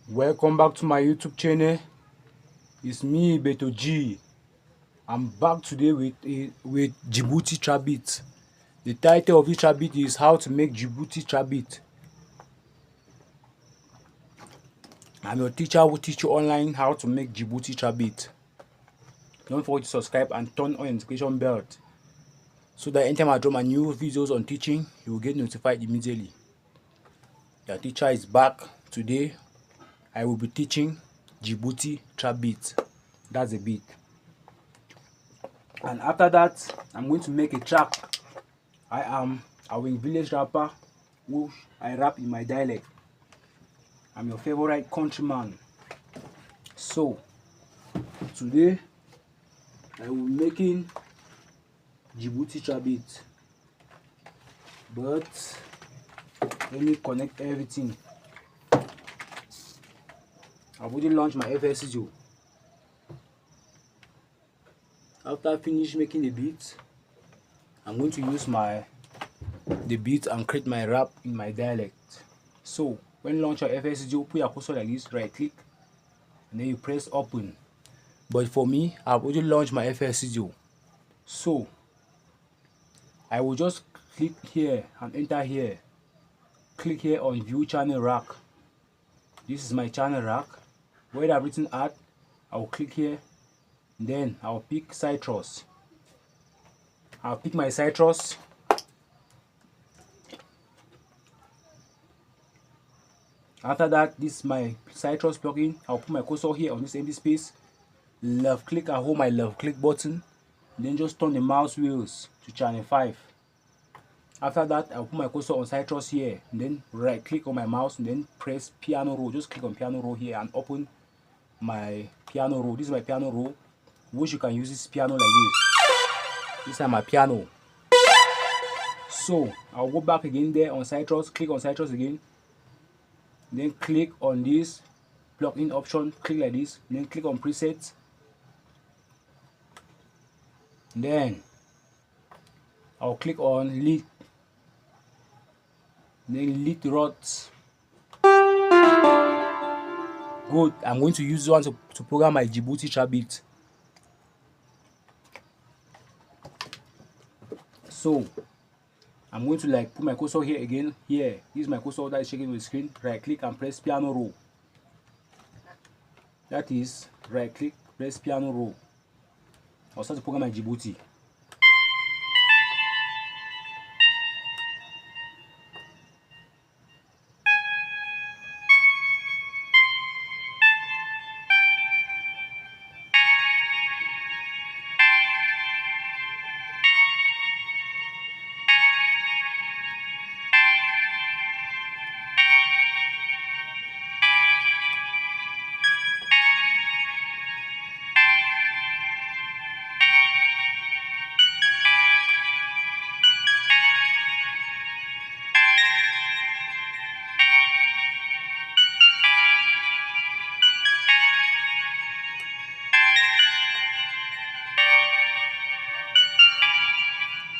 Welcome back to my YouTube channel. It's me, Beto G. I'm back today with Djibouti trap beat. The title of this trap beat is how to make Djibouti trap beat. I'm your teacher who teach you online how to make Djibouti trap beat. Don't forget to subscribe and turn on the notification bell so that anytime I drop my new videos on teaching, you will get notified immediately. The teacher is back today. I will be teaching Djibouti trap beat. That's the beat. And after that, I'm going to make a track. I am a village rapper who I rap in my dialect. I'm your favorite countryman. So today I will be making Djibouti trap beat. But let me connect everything. I've already launched my FL Studio. After I finish making the beat, I'm going to use the beat and create my rap in my dialect. So when you launch your FL Studio, put your cursor like this, right click, and then you press open. But for me, I've already launched my FL Studio. So I will just click here and enter here. Click here on view channel rack. This is my channel rack. Where I've written at, I will click here. Then I'll pick citrus. I'll pick my citrus. After that, this is my citrus plugin. I'll put my cursor here on this empty space. Left click and hold my left click button. Then just turn the mouse wheels to channel 5. After that, I'll put my cursor on citrus here. And then right click on my mouse and then press piano roll. Just click on piano roll here and open my piano roll. This is my piano roll, which you can use this piano like this. This is my piano. So I'll go back again there on citrus, click on citrus again, then click on this plugin option, click like this, then click on presets, then I'll click on lead, then lead rods. Good. I'm going to use one to program my Djibouti trap beat. So I'm going to put my cursor here again. Here, this is my cursor that is shaking with the screen. Right click and press piano roll. That is right click, press piano roll. I'll start to program my Djibouti.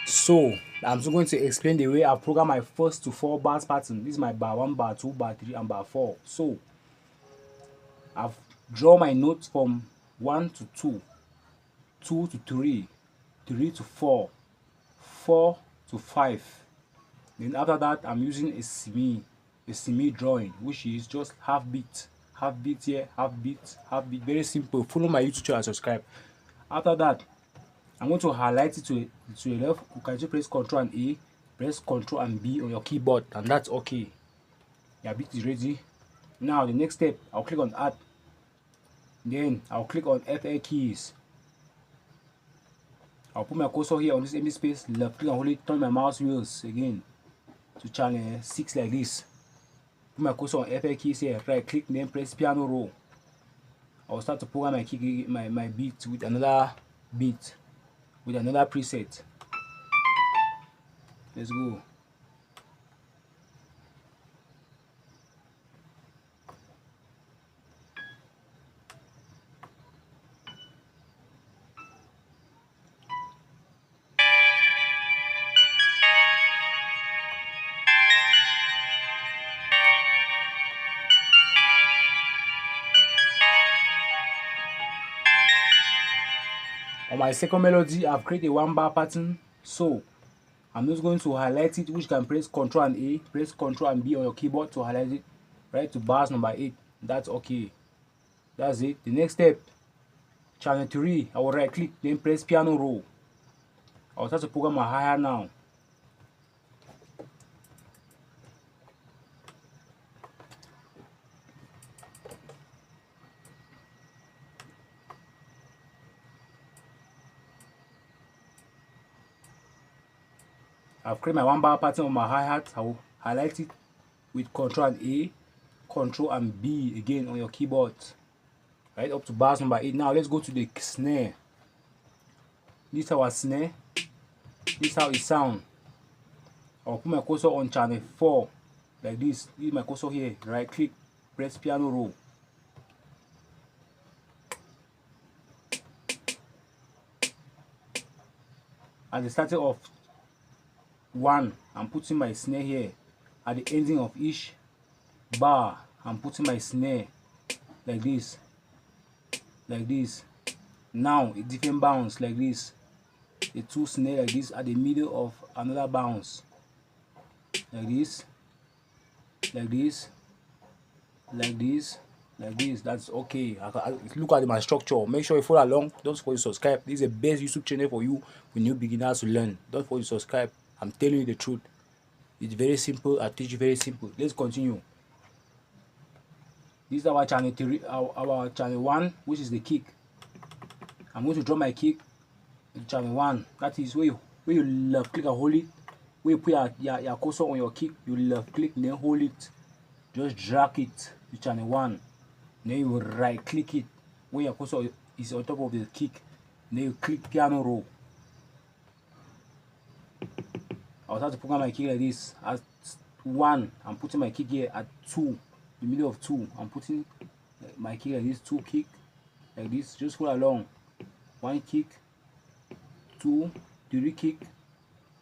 So I'm just going to explain the way I program my first to 4 bars pattern. This is my bar 1, bar 2, bar 3, and bar 4. So I've drawn my notes from 1 to 2, 2 to 3, 3 to 4, 4 to 5. Then after that, I'm using a semi drawing, which is just half beat here, half beat, half beat. Very simple. Follow my YouTube channel and subscribe. After that, I'm going to highlight it to your left. You can just press Ctrl and A, press Ctrl and B on your keyboard, and that's okay. Your beat is ready. Now the next step, I'll click on Add. Then I'll click on FL keys. I'll put my cursor here on this empty space. Left click and hold it. Turn my mouse wheels again to channel 6 like this. Put my cursor on FL keys here. Right click, then press piano roll. I'll start to program my beat with another beat, with another preset. Let's go. On my second melody, I've created a 1-bar pattern. So I'm just going to highlight it, which you can press Ctrl and A, press Ctrl and B on your keyboard to highlight it, right to bars number 8. That's okay. That's it. The next step, channel 3, I will right click, then press piano roll. I'll start to program my hi-hat now. I've created my 1-bar pattern on my hi-hat. I will highlight it with Ctrl and A, Ctrl and B again on your keyboard, right up to bars number 8. Now let's go to the snare. This is our snare. This is how it sounds. I'll put my cursor on channel 4 like this. This is my cursor here. Right click, press piano roll. At the starting of 1, I'm putting my snare here. At the ending of each bar, I'm putting my snare like this, like this. Now a different bounce like this. The 2 snare like this at the middle of another bounce, like this, like this, like this, like this. That's okay. Look at my structure. Make sure you follow along. Don't forget to subscribe. This is the best YouTube channel for you when new beginners to learn. Don't forget to subscribe. I'm telling you the truth. It's very simple. I teach you very simple. Let's continue. This is our channel 3, our channel 1, which is the kick. I'm going to draw my kick in channel 1. That is where you left click and hold it. Where you put your cursor on your kick, you left click and then hold it. Just drag it to channel 1. Then you right click it when your cursor is on top of the kick. Then you click piano roll. I'll start to program my kick like this. At 1, I'm putting my kick here. At 2, the middle of 2, I'm putting my kick like this. 2 kick like this. Just follow along. 1 kick, 2, 3 kick,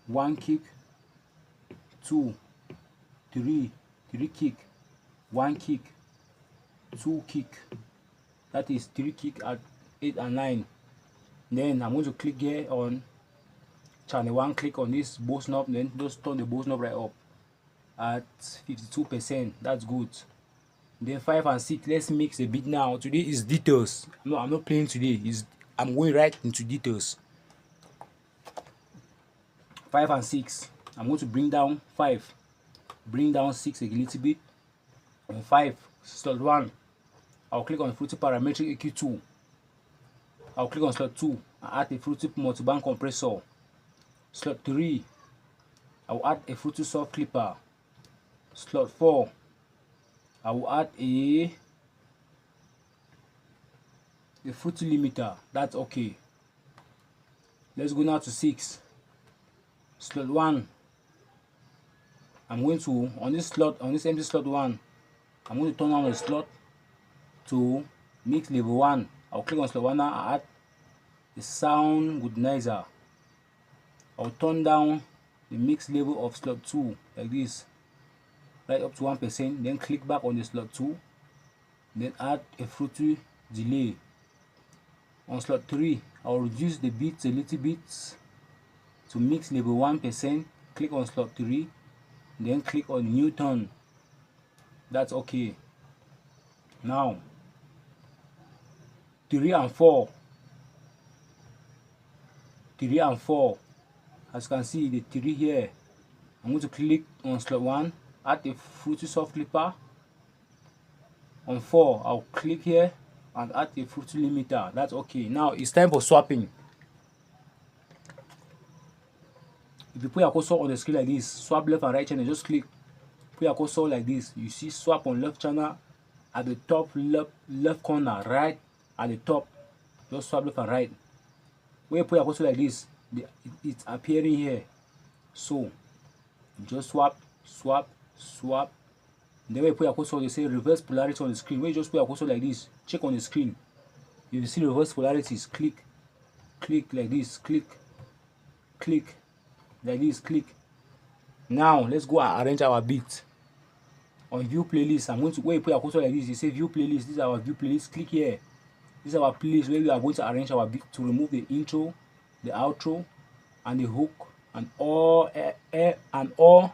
1 kick, 2, 3 kick, 1 kick, 2 kick. That is 3 kick at 8 and 9. Then I'm going to click here on channel 1, click on this bow knob, then just turn the bow knob right up at 52%. That's good. Then 5 and 6, let's mix a bit now. Today is details. No, I'm not playing today. I'm going right into details. 5 and 6, I'm going to bring down 5, bring down 6 a little bit. On 5, slot 1, I'll click on Fruity Parametric EQ2. I'll click on slot 2 and add a Fruity Multiband Compressor. Slot 3, I'll add a Fruity Soft Clipper. Slot 4, I will add a Fruity Limiter. That's okay. Let's go now to 6. Slot 1, I'm going to, on this empty slot 1, I'm going to turn on the slot to mix level 1. I'll click on slot 1 now and add the sound goodnizer. I'll turn down the mix level of slot 2 like this, right up to 1%. Then click back on the slot 2, then add a Fruity delay. On slot 3, I'll reduce the beats a little bit to mix level 1%. Click on slot 3, then click on new tone. That's okay. Now 3 and 4, as you can see the 3 here, I'm going to click on slot 1, add a Fruity Soft Clipper. On 4, I'll click here and add a Fruity Limiter. That's okay. Now it's time for swapping. If you put your cursor on the screen like this, swap left and right channel, just click, put your cursor like this. You see swap on left channel at the top left corner, right at the top. Just swap left and right. When you put your cursor like this, it's appearing here. So just swap. Then when you put your cursor, they say reverse polarity on the screen. When you just put your cursor like this, check on the screen. You will see reverse polarities. Click like this. Click like this. Click. Now let's go and arrange our beat. On view playlist, I'm going to, when you put your cursor like this, you say view playlist. This is our view playlist. Click here. This is our place where we are going to arrange our beat to remove the intro, the outro, and the hook, and all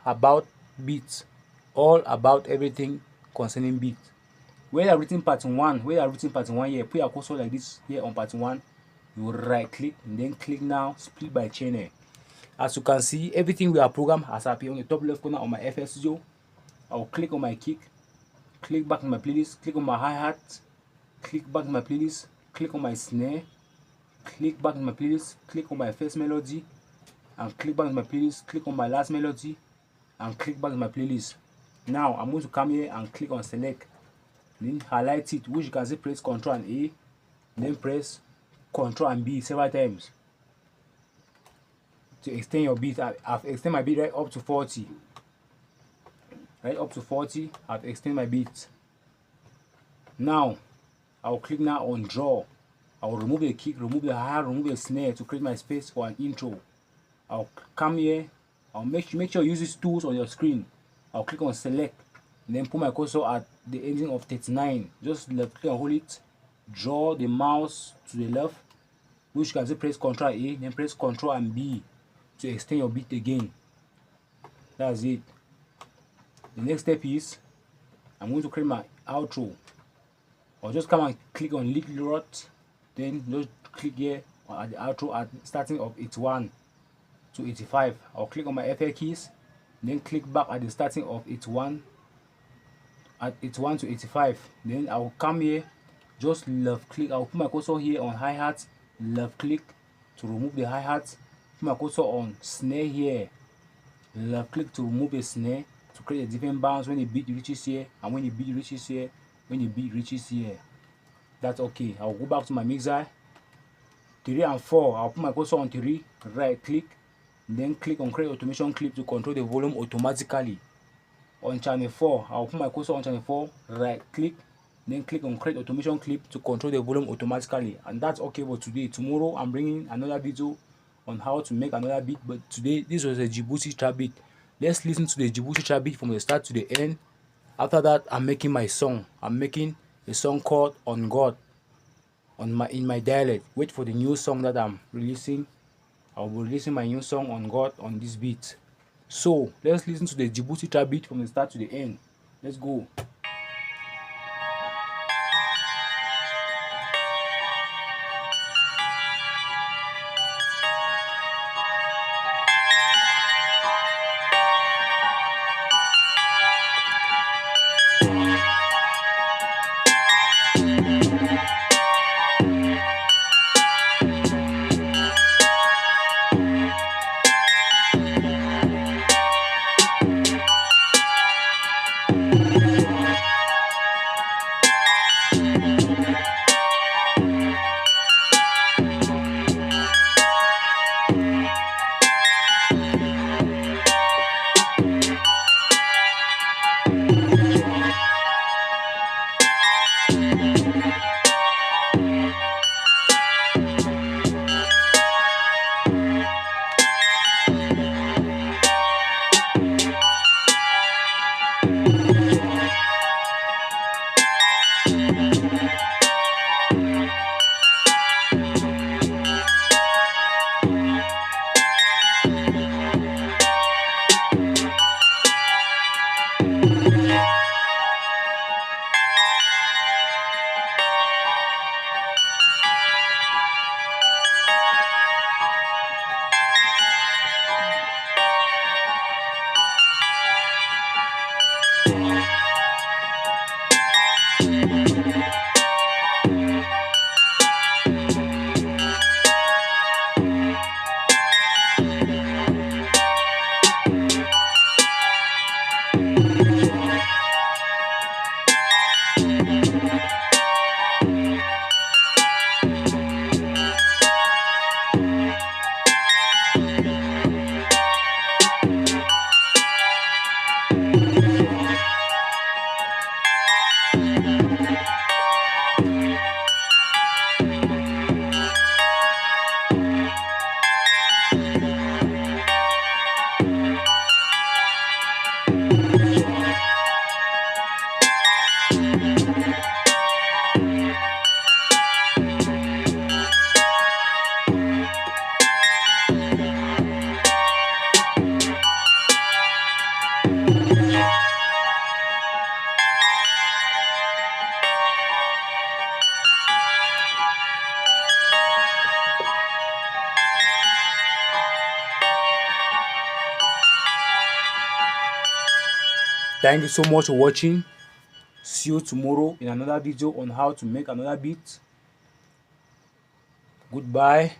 about beats, all about everything concerning beat. Where you are written part one here, put your cursor like this here on part one. You right click and then click now split by channel. As you can see, everything we are programmed has appeared on the top left corner on my FL Studio. I will click on my kick, click back in my playlist, click on my hi-hat, click back in my playlist, click on my snare, click back in my playlist, click on my first melody, and click back in my playlist, click on my last melody, and click back in my playlist. Now I'm going to come here and click on select, then highlight it, which you can say press Ctrl and A, then press Ctrl and B several times to extend your beat. I've extended my beat right up to 40. Right up to 40, I've extended my beat. Now I'll click now on draw. I'll remove the kick, remove the hi-hat, remove the snare to create my space for an intro. I'll come here, I'll make sure you use these tools on your screen. I'll click on select and then put my cursor at the ending of 39. Just left click and hold it, draw the mouse to the left, which you can say press Ctrl A, then press Ctrl and B to extend your beat again. That's it. The next step is I'm going to create my outro. I'll just come and click on lead rot, then just click here at the outro at starting of 81 to 85. I'll click on my FL keys, then click back at the starting of 81 to 85. Then I'll come here, just left click. I'll put my cursor here on hi-hat, left click to remove the hi-hat. Put my cursor on snare here, left click to remove the snare to create a different bounce when the beat reaches here and when the beat reaches here, when the beat reaches here. That's okay. I'll go back to my mixer 3 and 4. I'll put my cursor on 3, right click, then click on create automation clip to control the volume automatically. On channel 4, I'll put my cursor on channel 4, right click, then click on create automation clip to control the volume automatically. And that's okay for today. Tomorrow I'm bringing another video on how to make another beat, but today this was a Djibouti trap beat. Let's listen to the Djibouti trap beat from the start to the end. After that, I'm making my song. I'm making a song called On God in my dialect. Wait for the new song that I'm releasing. I'll be releasing my new song On God on this beat. So let's listen to the Djibouti trap beat from the start to the end. Let's go. Thank you so much for watching. See you tomorrow in another video on how to make another beat. Goodbye.